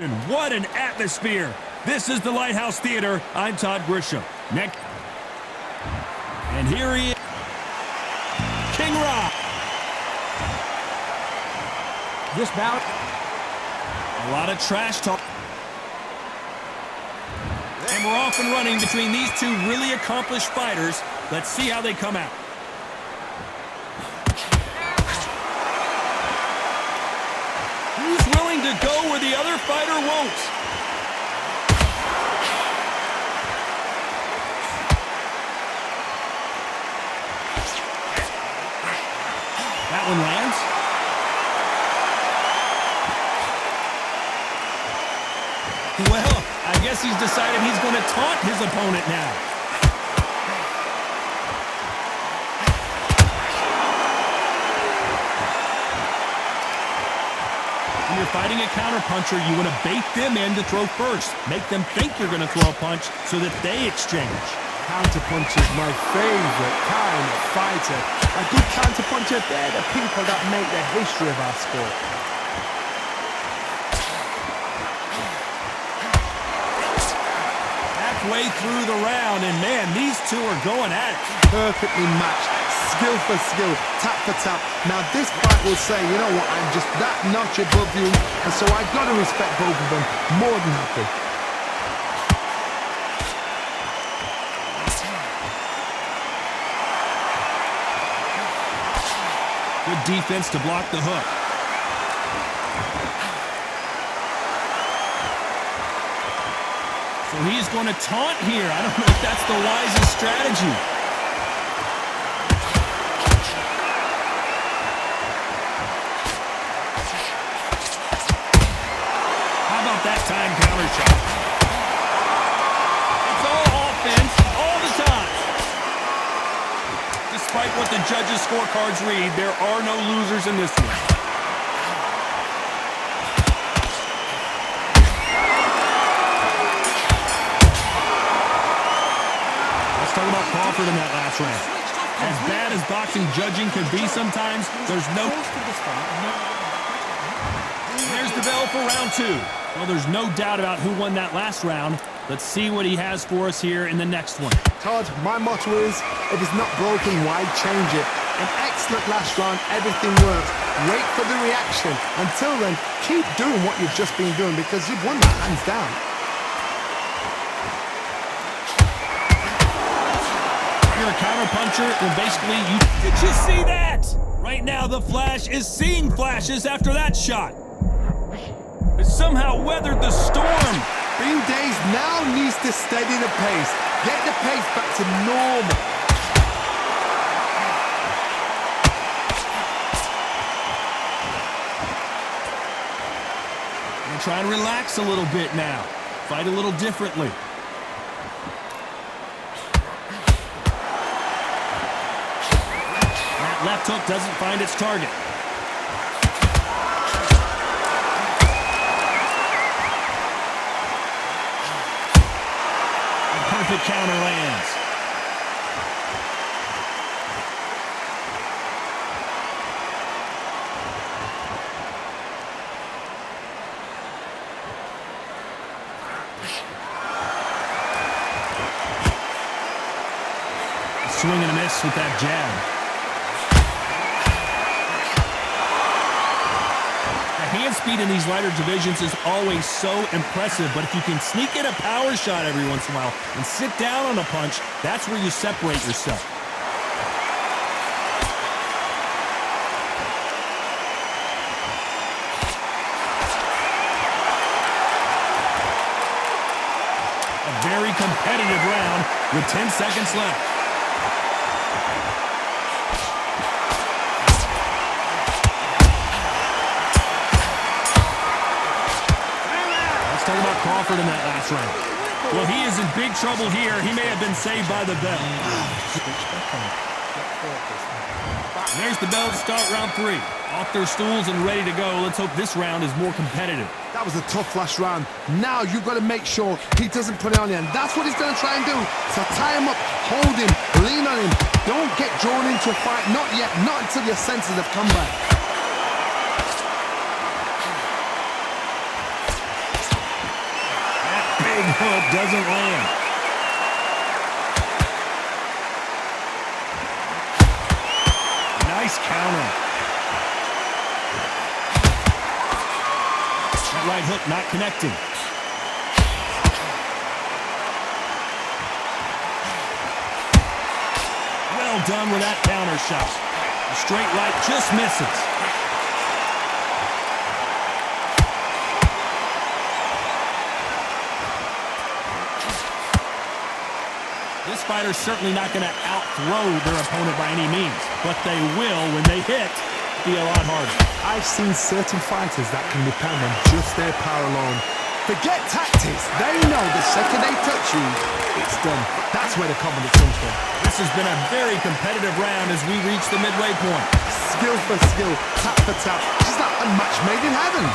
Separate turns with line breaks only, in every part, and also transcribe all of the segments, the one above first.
And what an atmosphere. This is the Lighthouse Theater. I'm Todd Grisham. Next. And here he is. King Rock.
This bout.
A lot of trash talk. And we're off and running between these two really accomplished fighters. Let's see how they come out. Who's willing to go where the other fighter won't? That one lands. Well, I guess he's decided he's going to taunt his opponent now. When you're fighting a counterpuncher, you want to bait them in to throw first. Make them think you're going to throw a punch so that they exchange.
Counterpunch is my favorite kind of fighter. A good counterpuncher, they're the people that make the history of our sport.
Halfway through the round, and man, these two are going at it.
Perfectly matched, skill for skill, tap for tap. Now this fight will say, you know what, I'm just that notch above you, and so I've got to respect both of them. More than happy.
Good defense to block the hook. So he's going to taunt here. I don't know if that's the wisest strategy. How about that time counter shot? It's all offense all the time. Despite what the judges' scorecards read, there are no losers in this one. Let's talk about Crawford in that last round. As bad as boxing judging can be sometimes, there's no... There's the bell for round two. Well, there's no doubt about who won that last round. Let's see what he has for us here in the next one.
Todd, my motto is, if it's not broken, why change it? An excellent last round, everything works. Wait for the reaction. Until then, keep doing what you've just been doing because you've won that hands down.
You're a counterpuncher, and basically you... Did you see that? Right now, the Flash is seeing flashes after that shot. It somehow weathered the storm.
Bean Days now needs to steady the pace. Get the pace back to normal.
And try and relax a little bit now. Fight a little differently. That left hook doesn't find its target. Perfect counter lands. Swing and a miss with that jab. Hand speed in these lighter divisions is always so impressive, but if you can sneak in a power shot every once in a while and sit down on a punch, that's where you separate yourself. A very competitive round with 10 seconds left. About Crawford in that last round. Well, he is in big trouble here. He may have been saved by the bell. There's the bell to start round three. Off their stools and ready to go. Let's hope this round is more competitive.
That was a tough last round. Now you've got to make sure he doesn't put it on you, and that's what he's going to try and do. So tie him up, hold him, lean on him. Don't get drawn into a fight. Not yet. Not until your senses have come back.
big hook doesn't land. Nice counter. That right hook not connecting. Well done with that counter shot. The straight right just misses. This fighter's certainly not going to out-throw their opponent by any means, but they will, when they hit, be a lot harder.
I've seen certain fighters that can depend on just their power alone. Forget tactics. They know the second they touch you, it's done. That's where the confidence comes from.
This has been a very competitive round as we reach the midway point.
Skill for skill, tap for tap, just like a match made in heaven.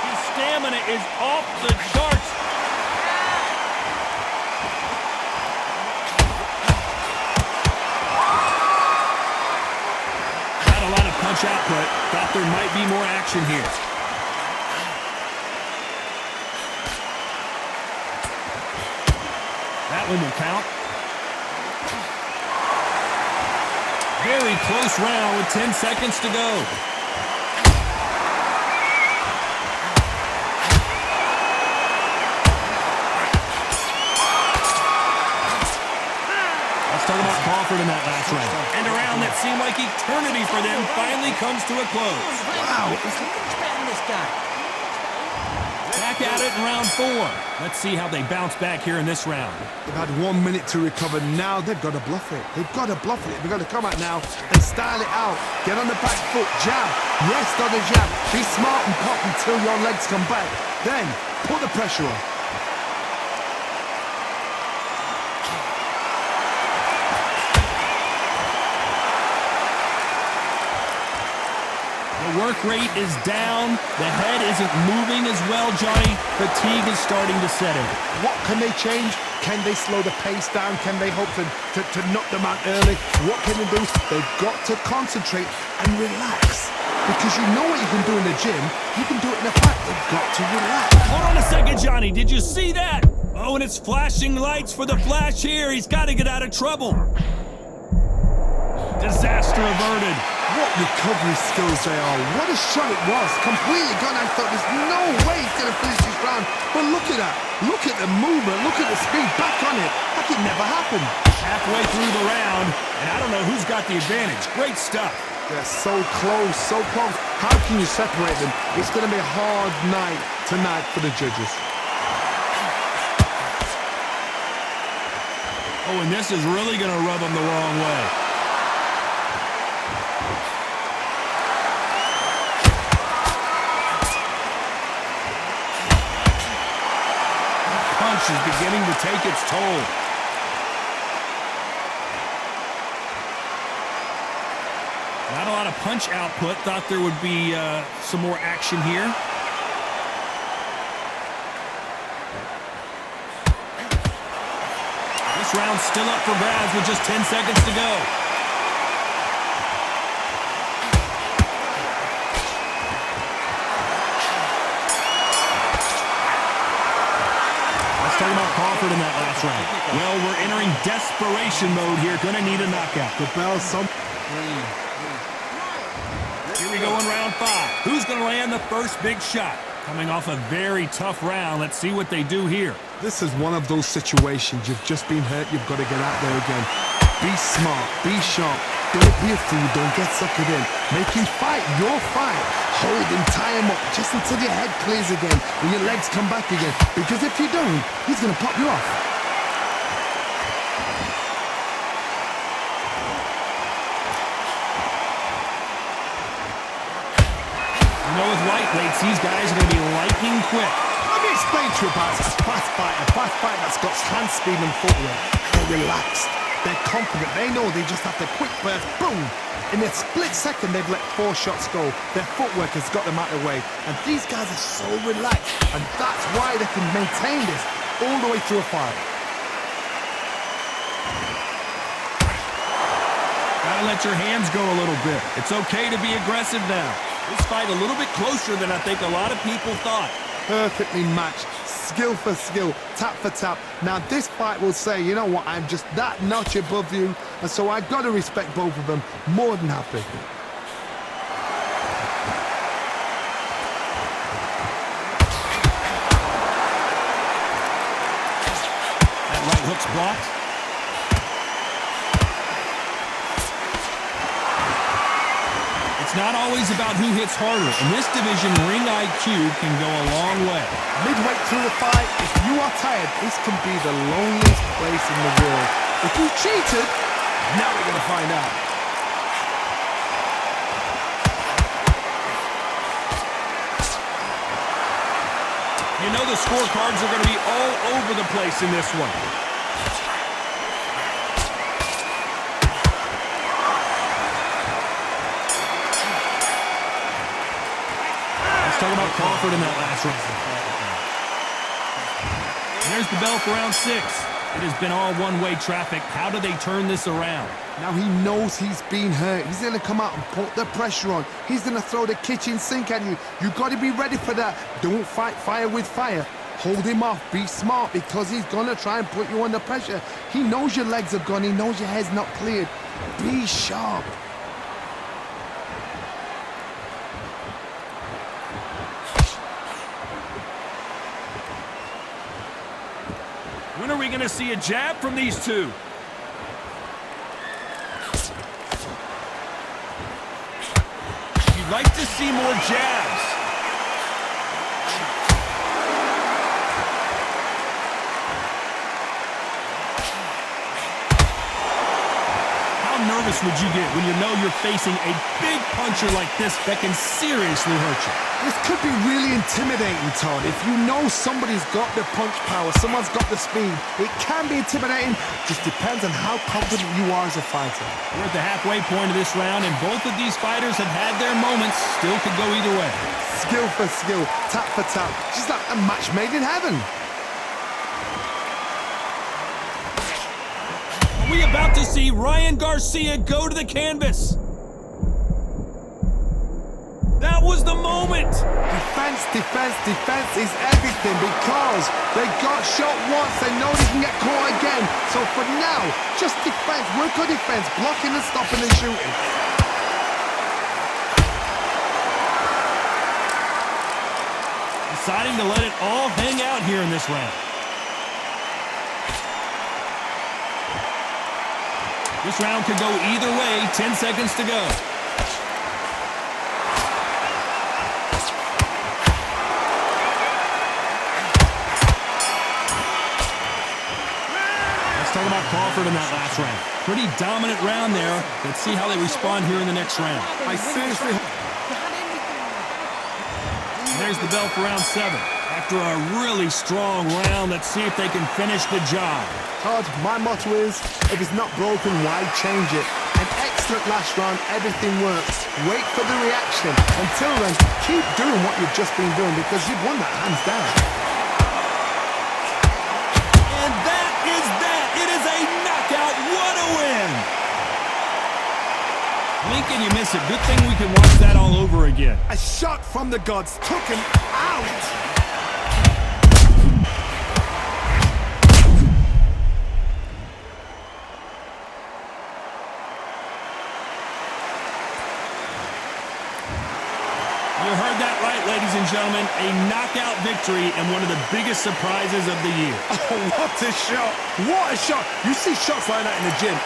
His stamina is off the charts. Not a lot of punch output. Thought there might be more action here. That one will count. Very close round with 10 seconds to go. Let's talk about Crawford in that last round. And a round that seemed like eternity for them finally comes to a close.
Wow, he's expecting this guy.
Back at it in round 4. Let's see how they bounce back here in this round.
They've had 1 minute to recover. Now they've got to bluff it. They've got to bluff it. They've got to come out now and style it out. Get on the back foot, jab, rest on the jab. Be smart and pop until your legs come back. Then put the pressure on.
The work rate is down. The head isn't moving as well, Johnny. Fatigue is starting to set in.
What can they change? Can they slow the pace down? Can they hope to knock them out early? What can they do? They've got to concentrate and relax. Because you know what you can do in the gym. You can do it in a fight. They've got to relax.
Hold on a second, Johnny. Did you see that? Oh, and it's flashing lights for the Flash here. He's got to get out of trouble. Disaster averted.
What recovery skills they are. What a shot it was. Completely gone. I thought there's no way he's going to finish this round. But look at that. Look at the movement. Look at the speed. Back on it. Like it never happened.
Halfway through the round, and I don't know who's got the advantage. Great stuff.
They're so close, so close. How can you separate them? It's going to be a hard night tonight for the judges.
Oh, and this is really going to rub them the wrong way. Punch is beginning to take its toll. Not a lot of punch output. Thought there would be some more action here. This round's still up for grabs with just 10 seconds to go. Talking about Crawford in that last round. Well, we're entering desperation mode here. Gonna need a knockout.
The bell,
Here we go in round 5. Who's gonna land the first big shot? Coming off a very tough round. Let's see what they do here.
This is one of those situations. You've just been hurt. You've got to get out there again. Be smart. Be sharp. Don't be a fool. Don't get suckered in. Make him fight your fight. Hold him, tie him up, just until your head clears again and your legs come back again. Because if you don't, he's going to pop you off.
You know, with lightweights, these guys are going to be lightning quick.
Let me explain to you about a fast fighter that's got hand speed and footwork. They're relaxed. They're confident. They know they just have to quick burst, boom. In a split second, they've let 4 shots go. Their footwork has got them out of the way. And these guys are so relaxed. And that's why they can maintain this all the way through a fight.
Got gotta let your hands go a little bit. It's okay to be aggressive now. This fight a little bit closer than I think a lot of people thought.
Perfectly matched, skill for skill, tap for tap. Now this fight will say, you know what, I'm just that notch above you, and so I've got to respect both of them. More than happy.
That right hook's blocked. It's not always about who hits harder. In this division, ring IQ can go a long way.
Midway through the fight, if you are tired, this can be the loneliest place in the world. If you cheated, now we're going to find out.
You know the scorecards are going to be all over the place in this one. Talking about Crawford in that last round. And there's the bell for round 6. It has been all one-way traffic. How do they turn this around?
Now he knows he's been hurt. He's going to come out and put the pressure on. He's going to throw the kitchen sink at you. You've got to be ready for that. Don't fight fire with fire. Hold him off. Be smart, because he's going to try and put you under pressure. He knows your legs have gone. He knows your head's not cleared. Be sharp.
When are we going to see a jab from these two? You'd like to see more jabs. How nervous would you get when you know you're facing a big puncher like this that can seriously hurt you?
This could be really intimidating, Todd. If you know somebody's got the punch power, someone's got the speed, it can be intimidating. Just depends on how confident you are as a fighter.
We're at the halfway point of this round, and both of these fighters have had their moments. Still could go either way.
Skill for skill, tap for tap. Just like a match made in heaven.
Are we about to see Ryan Garcia go to the canvas? That was the moment!
Defense, defense, defense is everything, because they got shot once, they know they can get caught again. So for now, just defense, work on defense, blocking and stopping and shooting.
Deciding to let it all hang out here in this round. This round could go either way, 10 seconds to go. Talking about Crawford in that last round. Pretty dominant round there. Let's see how they respond here in the next round.
I seriously...
And there's the bell for round 7. After a really strong round, let's see if they can finish the job.
Todd, my motto is, if it's not broken, why change it? An excellent last round, everything works. Wait for the reaction. Until then, keep doing what you've just been doing, because you've won that hands down.
What a win! Blink and you miss it. Good thing we can watch that all over again.
A shot from the gods took him out!
You heard that right, ladies and gentlemen. A knockout victory and one of the biggest surprises of the year.
Oh, what a shot! What a shot! You see shots like that in the gym.